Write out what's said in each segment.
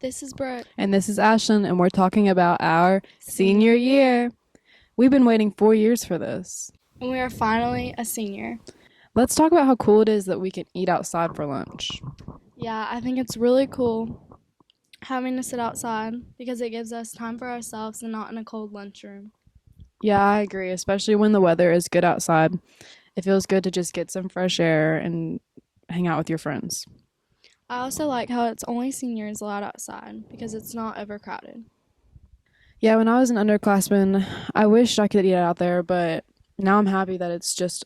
This is Brooke. And this is Ashlyn, and we're talking about our senior year. We've been waiting 4 years for this. And we are finally a senior. Let's talk about how cool it is that we can eat outside for lunch. Yeah, I think it's really cool having to sit outside because it gives us time for ourselves and not in a cold lunchroom. Yeah, I agree, especially when the weather is good outside. It feels good to just get some fresh air and hang out with your friends. I also like how it's only seniors allowed outside because it's not overcrowded. Yeah, when I was an underclassman, I wished I could eat out there, but now I'm happy that it's just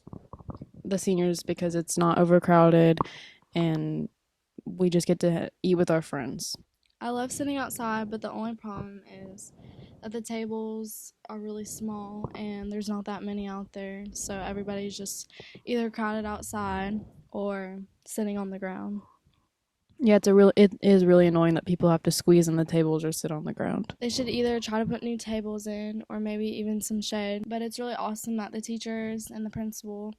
the seniors because it's not overcrowded and we just get to eat with our friends. I love sitting outside, but the only problem is that the tables are really small and there's not that many out there. So everybody's just either crowded outside or sitting on the ground. Yeah, it is really annoying that people have to squeeze in the tables or sit on the ground. They should either try to put new tables in or maybe even some shade. But it's really awesome that the teachers and the principal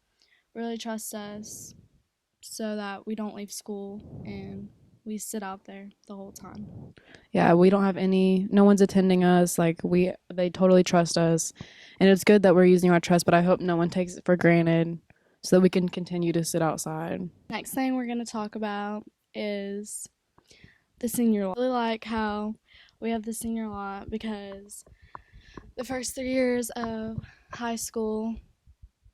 really trust us so that we don't leave school and we sit out there the whole time. Yeah, we don't have no one's attending us. They totally trust us. And it's good that we're using our trust, but I hope no one takes it for granted so that we can continue to sit outside. Next thing we're going to talk about is the senior lot. I really like how we have the senior lot because the first 3 years of high school,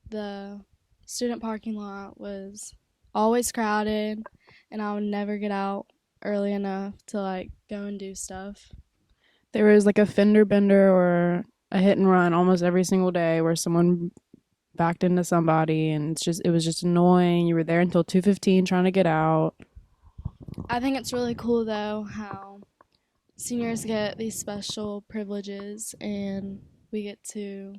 the student parking lot was always crowded and I would never get out early enough to go and do stuff. There was a fender bender or a hit and run almost every single day where someone backed into somebody, and it was just annoying. You were there until 2:15 trying to get out. I think it's really cool though how seniors get these special privileges and we get to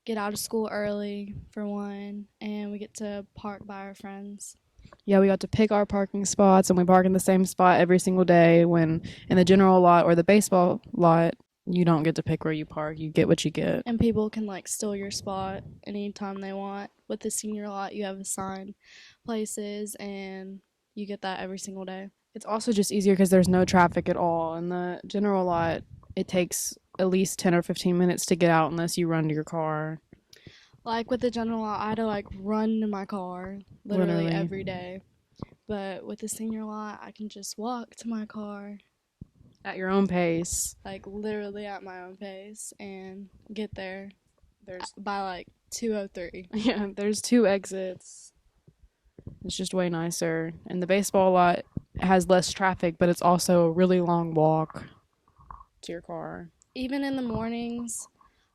get out of school early for one, and we get to park by our friends. Yeah, we got to pick our parking spots, and we park in the same spot every single day. When in the general lot or the baseball lot, you don't get to pick where you park. You get what you get. And people can steal your spot anytime they want. With the senior lot, you have assigned places and you get that every single day. It's also just easier because there's no traffic at all. In the general lot, it takes at least 10 or 15 minutes to get out unless you run to your car. With the general lot, I had to run to my car literally every day. But with the senior lot, I can just walk to my car at your own pace. Literally at my own pace and get there. By 2:03. Yeah, there's 2 exits. It's just way nicer. And the baseball lot has less traffic, but it's also a really long walk to your car. Even in the mornings,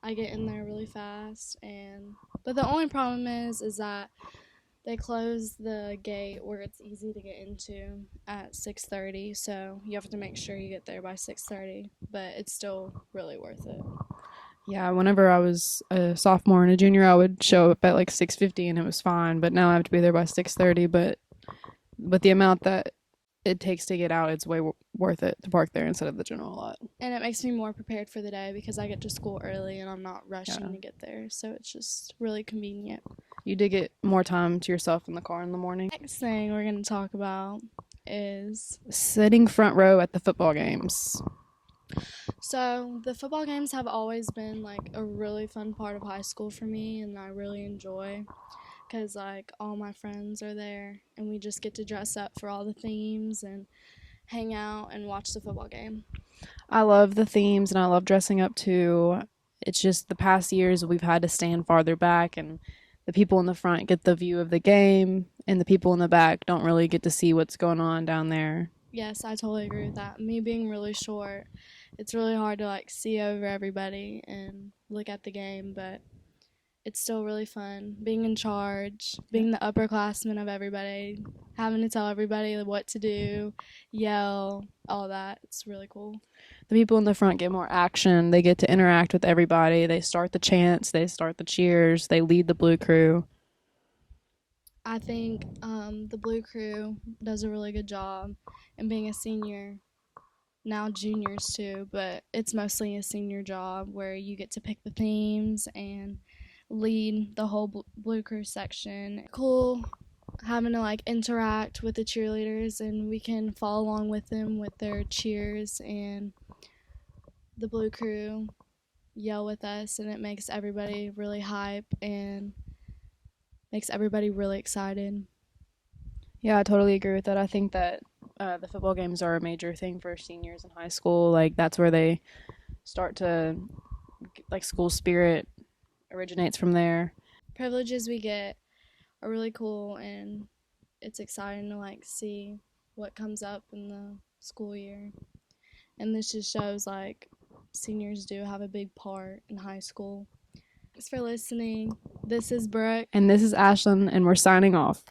I get in there really fast, but the only problem is that they close the gate where it's easy to get into at 6:30, so you have to make sure you get there by 6:30, but it's still really worth it. Yeah, whenever I was a sophomore and a junior, I would show up at 6:50 and it was fine, but now I have to be there by 6:30, but the amount that it takes to get out, it's way worth it to park there instead of the general lot. And it makes me more prepared for the day because I get to school early and I'm not rushing to get there, so it's just really convenient. You did get more time to yourself in the car in the morning. Next thing we're going to talk about is sitting front row at the football games. So the football games have always been a really fun part of high school for me, and I really enjoy because all my friends are there and we just get to dress up for all the themes and hang out and watch the football game. I love the themes and I love dressing up too. It's just the past years we've had to stand farther back, and the people in the front get the view of the game and the people in the back don't really get to see what's going on down there. Yes, I totally agree with that. Me being really short, it's really hard to see over everybody and look at the game, but it's still really fun being in charge, being the upperclassman of everybody, having to tell everybody what to do, yell, all that. It's really cool. The people in the front get more action. They get to interact with everybody. They start the chants, they start the cheers, they lead the blue crew. I think the blue crew does a really good job in being a senior. Now juniors too, but it's mostly a senior job where you get to pick the themes and lead the whole blue crew section. Cool having to like interact with the cheerleaders, and we can follow along with them with their cheers, and the blue crew yell with us, and it makes everybody really hype and makes everybody really excited. Yeah, I totally agree with that. I think that the football games are a major thing for seniors in high school. Like that's where they start to like school spirit originates from there. Privileges we get are really cool, and it's exciting to like see what comes up in the school year. And this just shows like seniors do have a big part in high school. Thanks for listening. This is Brooke. And this is Ashlyn, and we're signing off.